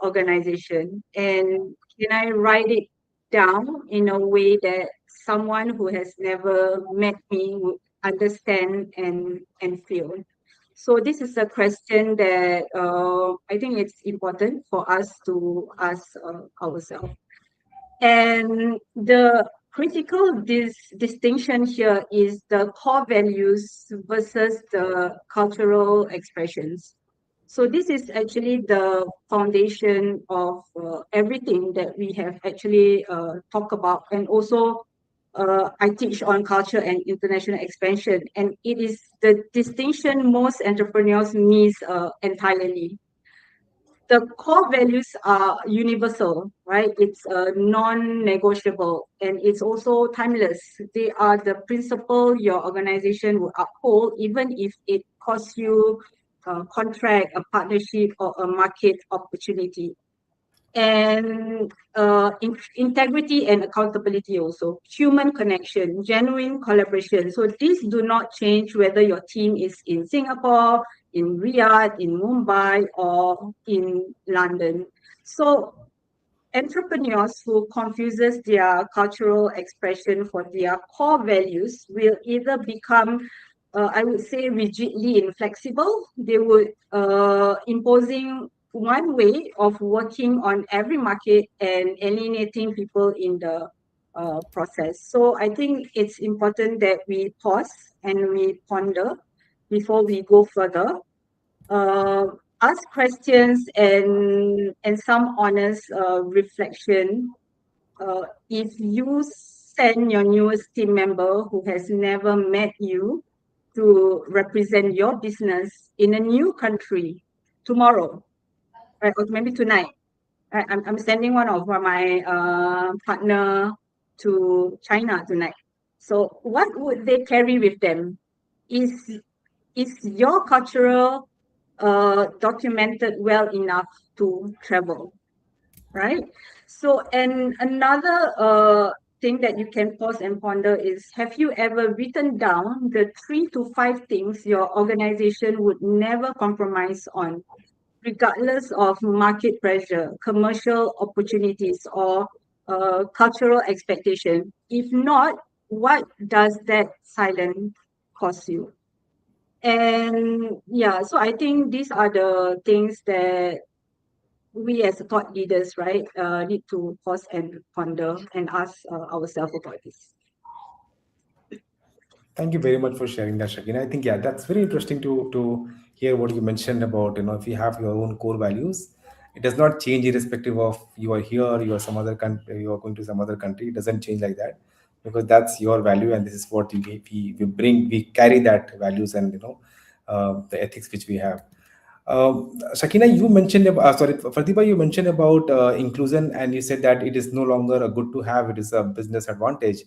[SPEAKER 2] organization, and can I write it down in a way that someone who has never met me would understand and feel. So this is a question that I think it's important for us to ask ourselves. And the critical distinction here is the core values versus the cultural expressions. So this is actually the foundation of everything that we have actually talked about. And also I teach on culture and international expansion. And it is the distinction most entrepreneurs miss entirely. The core values are universal, right? It's non-negotiable, and it's also timeless. They are the principle your organization will uphold, even if it costs you a contract, a partnership, or a market opportunity. And integrity and accountability, also human connection, genuine collaboration. So these do not change whether your team is in Singapore, in Riyadh, in Mumbai, or in London. So entrepreneurs who confuses their cultural expression for their core values will either become I would say rigidly inflexible. They would imposing one way of working on every market and alienating people in the process. So I think it's important that we pause and we ponder before we go further. Uh, Ask questions and some honest reflection. If you send your newest team member who has never met you to represent your business in a new country tomorrow, right, or maybe tonight, right? I'm sending one of my partner to China tonight. So what would they carry with them? Is your cultural documented well enough to travel, right? So, and another thing that you can pause and ponder is, have you ever written down the 3 to 5 things your organization would never compromise on, regardless of market pressure, commercial opportunities, or cultural expectation? If not, what does that silence cost you? And yeah, so I think these are the things that we as thought leaders, right, need to pause and ponder and ask ourselves about this.
[SPEAKER 1] Thank you very much for sharing that, Shakina. I think, yeah, that's very interesting to hear what you mentioned about, if you have your own core values, it does not change irrespective of you are here, you are some other country, you are going to some other country. It doesn't change like that, because that's your value, and this is what we bring. We carry that values and the ethics which we have. Shakina, you mentioned about, sorry, Farhtheeba, you mentioned about inclusion, and you said that it is no longer a good to have; it is a business advantage.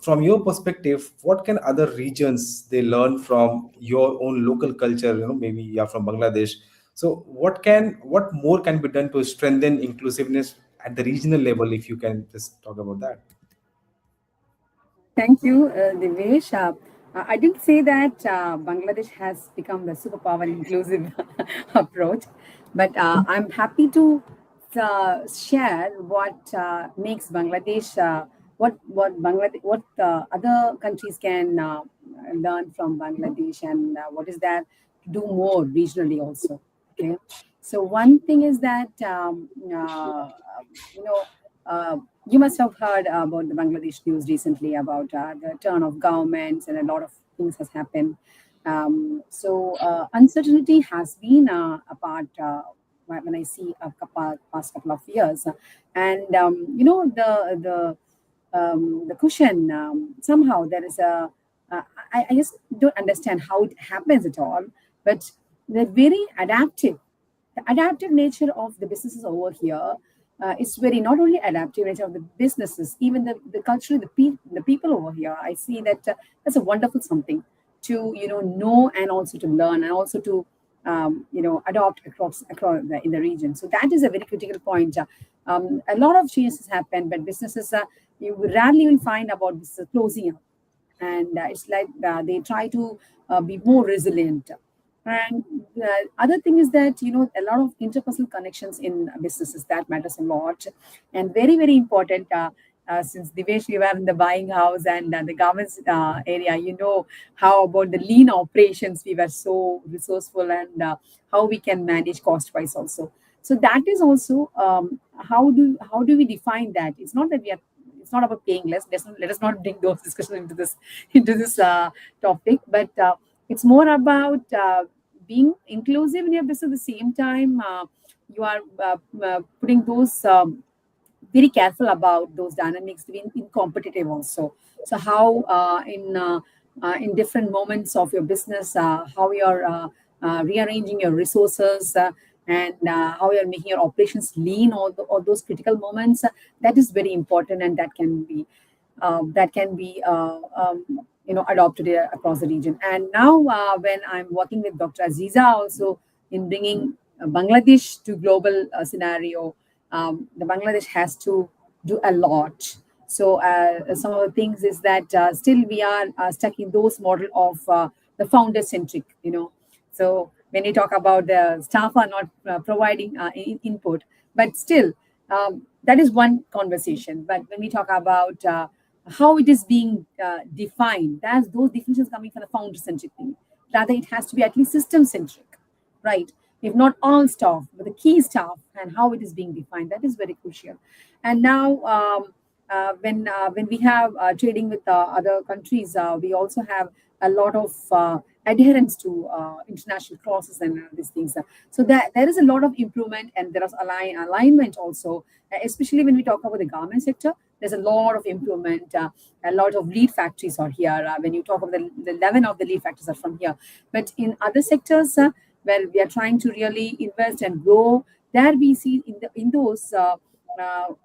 [SPEAKER 1] From your perspective, what can other regions they learn from your own local culture? Maybe you are from Bangladesh. So, what more can be done to strengthen inclusiveness at the regional level? If you can just talk about that.
[SPEAKER 3] Thank you, Divesh. I didn't say that Bangladesh has become the superpower inclusive approach, but I'm happy to share what makes Bangladesh, what other countries can learn from Bangladesh, and what is that to do more regionally also. Okay, so one thing is that you know. You must have heard about the Bangladesh news recently about the turn of governments, and a lot of things has happened. So uncertainty has been a part when I see past couple of years, and the cushion somehow there is a I just don't understand how it happens at all, but they're very adaptive. The adaptive nature of the businesses over here is very not only adaptive nature of the businesses, even the culture, the people over here. I see that that's a wonderful something to know, and also to learn, and also to adopt across in the region. So that is a very critical point. A lot of changes happen, but businesses you rarely will find about this closing up, and it's like they try to be more resilient. And the other thing is that a lot of interpersonal connections in businesses, that matters a lot, and very very important. Since Divesh, we were in the buying house and the governance area, how about the lean operations, we were so resourceful, and how we can manage cost wise also. So that is also how do we define that? It's not that we are. It's not about paying less. Let us not bring those discussions into this topic, but it's more about being inclusive in your business. At the same time, you are putting those very careful about those dynamics to be in competitive also. So how in different moments of your business, how you're rearranging your resources, and how you're making your operations lean, all those critical moments, that is very important, and that can be adopted across the region. And now when I'm working with Dr. Aziza also in bringing Bangladesh to global scenario, the Bangladesh has to do a lot. So some of the things is that still we are stuck in those model of the founder centric. So when you talk about the staff are not providing input, but still that is one conversation. But when we talk about how it is being defined, that's those definitions coming from the founder centric thing. Rather, it has to be at least system centric, right? If not all staff, but the key staff and how it is being defined, that is very crucial. And now, when we have trading with other countries, we also have a lot of adherence to international clauses and these things. So that there is a lot of improvement, and there is alignment also, especially when we talk about the garment sector. There's a lot of improvement. A lot of lead factories are here. When you talk about the 11 of the lead factories are from here. But in other sectors, where we are trying to really invest and grow, there we see in those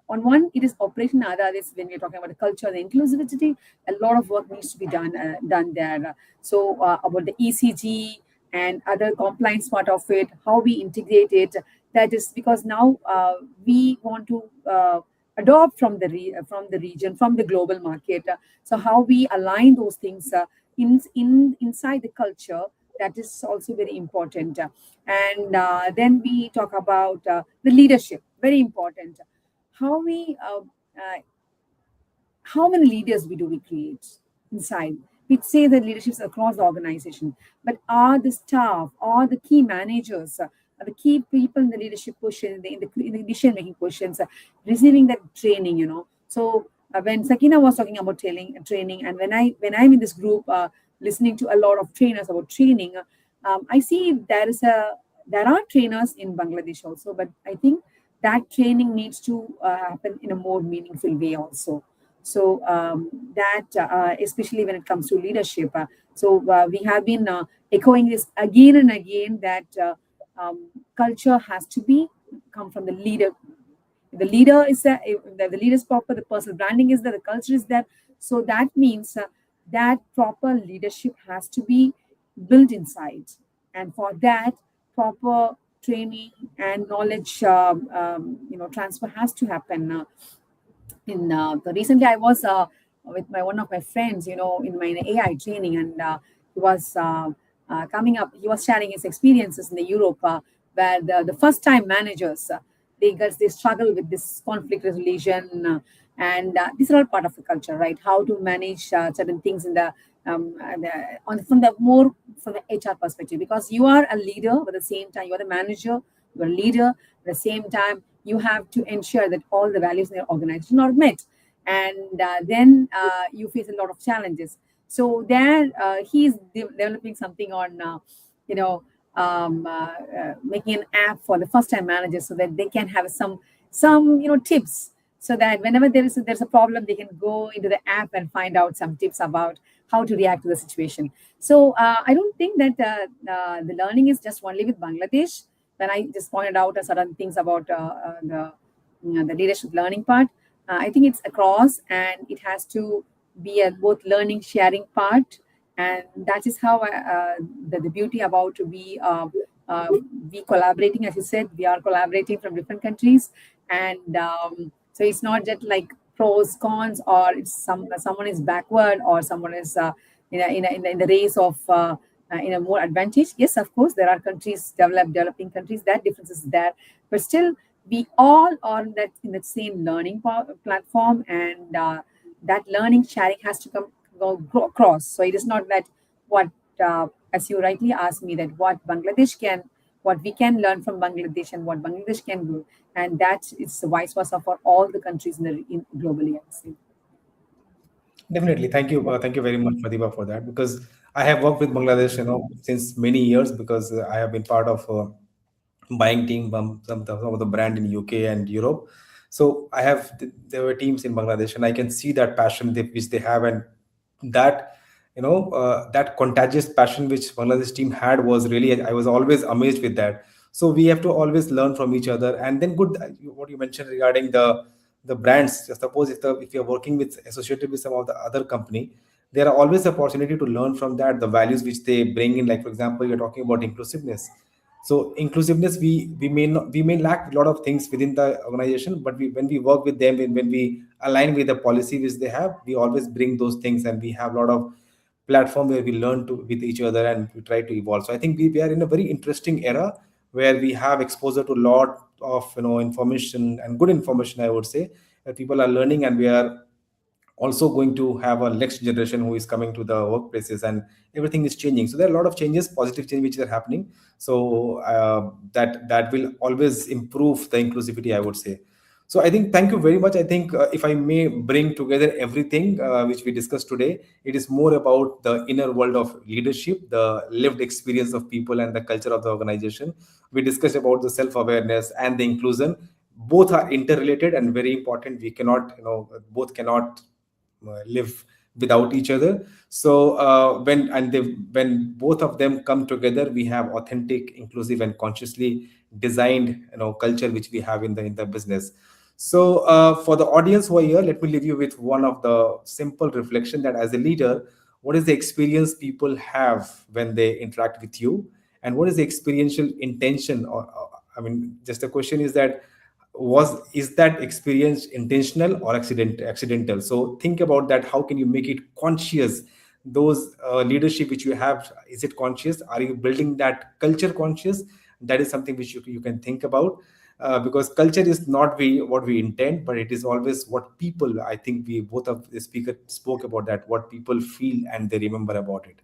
[SPEAKER 3] on one it is operation, other is when we're talking about the culture, the inclusivity, a lot of work needs to be done there. So about the ECG and other compliance part of it, how we integrate it, that is because now we want to adopt from the region, from the global market. So how we align those things inside the culture, that is also very important. And then we talk about the leadership, very important. How we how many leaders do we create inside? We say that leaderships across the organization, but are the staff, are the key managers the key people in the leadership position, in the decision-making positions, receiving that training, So when Sakinah was talking about training, and when I'm in this group, listening to a lot of trainers about training, I see there are trainers in Bangladesh also, but I think that training needs to happen in a more meaningful way also. So that especially when it comes to leadership. We have been echoing this again and again that culture has to be come from the leader. If the leader is there, if the leader is proper, the personal branding is there, the culture is there. So that means that proper leadership has to be built inside, and for that, proper training and knowledge, transfer has to happen. In the recently I was with my one of my friends, in my AI training, and he was coming up. He was sharing his experiences in the Europe, where the first time managers, they struggle with this conflict resolution, and these are all part of the culture, right? How to manage certain things in from the more from the HR perspective, because you are a leader, but at the same time you are the manager, you're a leader. At the same time, you have to ensure that all the values in your organization are met, and then you face a lot of challenges. So there, he's developing something on, you know, making an app for the first-time managers so that they can have some tips, so that whenever there's a problem, they can go into the app and find out some tips about how to react to the situation. So I don't think that the learning is just only with Bangladesh. When I just pointed out certain things about the leadership learning part, I think it's across, and it has to be a both learning sharing part, and that is how the beauty about we collaborating. As you said, we are collaborating from different countries, and so it's not just like pros cons, or it's someone is backward, or someone is in the race of in a more advantage. Yes, of course, there are countries, developing countries, that difference is there, but still we all are in that same learning platform, and that learning sharing has to go across. So it is not that what as you rightly asked me, that what we can learn from Bangladesh and what Bangladesh can do, and that is vice versa for all the countries globally, I would say.
[SPEAKER 1] Definitely. Thank you very much, Farhtheeba, for that. Because I have worked with Bangladesh, since many years. Because I have been part of buying team some of the brand in UK and Europe. So there were teams in Bangladesh, and I can see that passion which they have, and that that contagious passion which Bangladesh team had was really, I was always amazed with that. So we have to always learn from each other. And then good, what you mentioned regarding the brands. Suppose if you're working with associated with some of the other company, there are always opportunity to learn from that, the values which they bring in. Like for example, you're talking about inclusiveness. So inclusiveness, we may lack a lot of things within the organization, but when we work with them, when we align with the policy which they have, we always bring those things, and we have a lot of platform where we learn with each other, and we try to evolve. So I think we are in a very interesting era where we have exposure to a lot of information, and good information, I would say, that people are learning, and we are also going to have a next generation who is coming to the workplaces, and everything is changing. So there are a lot of changes, positive change which are happening. So that will always improve the inclusivity, I would say. So I think, thank you very much. I think if I may bring together everything which we discussed today, it is more about the inner world of leadership, the lived experience of people, and the culture of the organization. We discussed about the self-awareness and the inclusion. Both are interrelated and very important. We cannot, both cannot live without each other. So when both of them come together, we have authentic, inclusive, and consciously designed culture which we have in the business. So for the audience who are here, let me leave you with one of the simple reflection, that as a leader, what is the experience people have when they interact with you, and what is the experiential intention, or I mean, just the question is that, is that experience intentional or accidental? So think about that. How can you make it conscious? Those leadership which you have, is it conscious? Are you building that culture conscious? That is something which you can think about. Because culture is not what we intend, but it is always what people, I think we both of the speaker spoke about that, what people feel and they remember about it.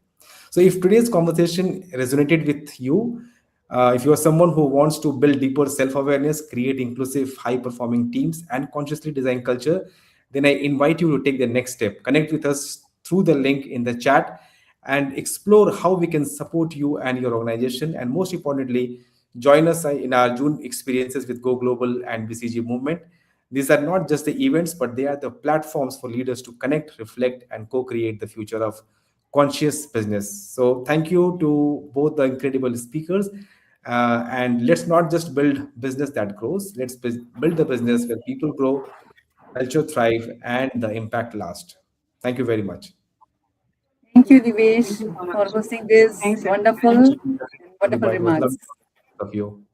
[SPEAKER 1] So if today's conversation resonated with you, If you are someone who wants to build deeper self-awareness, create inclusive, high-performing teams, and consciously design culture, then I invite you to take the next step. Connect with us through the link in the chat and explore how we can support you and your organization. And most importantly, join us in our June experiences with Go Global and BCG movement. These are not just the events, but they are the platforms for leaders to connect, reflect, and co-create the future of conscious business. So thank you to both the incredible speakers. And let's not just build business that grows. Let's build the business where people grow, culture thrive, and the impact last. Thank you very much.
[SPEAKER 3] Thank you,
[SPEAKER 2] Thank
[SPEAKER 3] Divesh,
[SPEAKER 2] you so
[SPEAKER 3] for
[SPEAKER 2] much.
[SPEAKER 3] hosting this
[SPEAKER 2] Thanks,
[SPEAKER 3] wonderful
[SPEAKER 2] everyone.
[SPEAKER 3] and wonderful
[SPEAKER 1] It was
[SPEAKER 3] remarks.
[SPEAKER 1] lovely of you.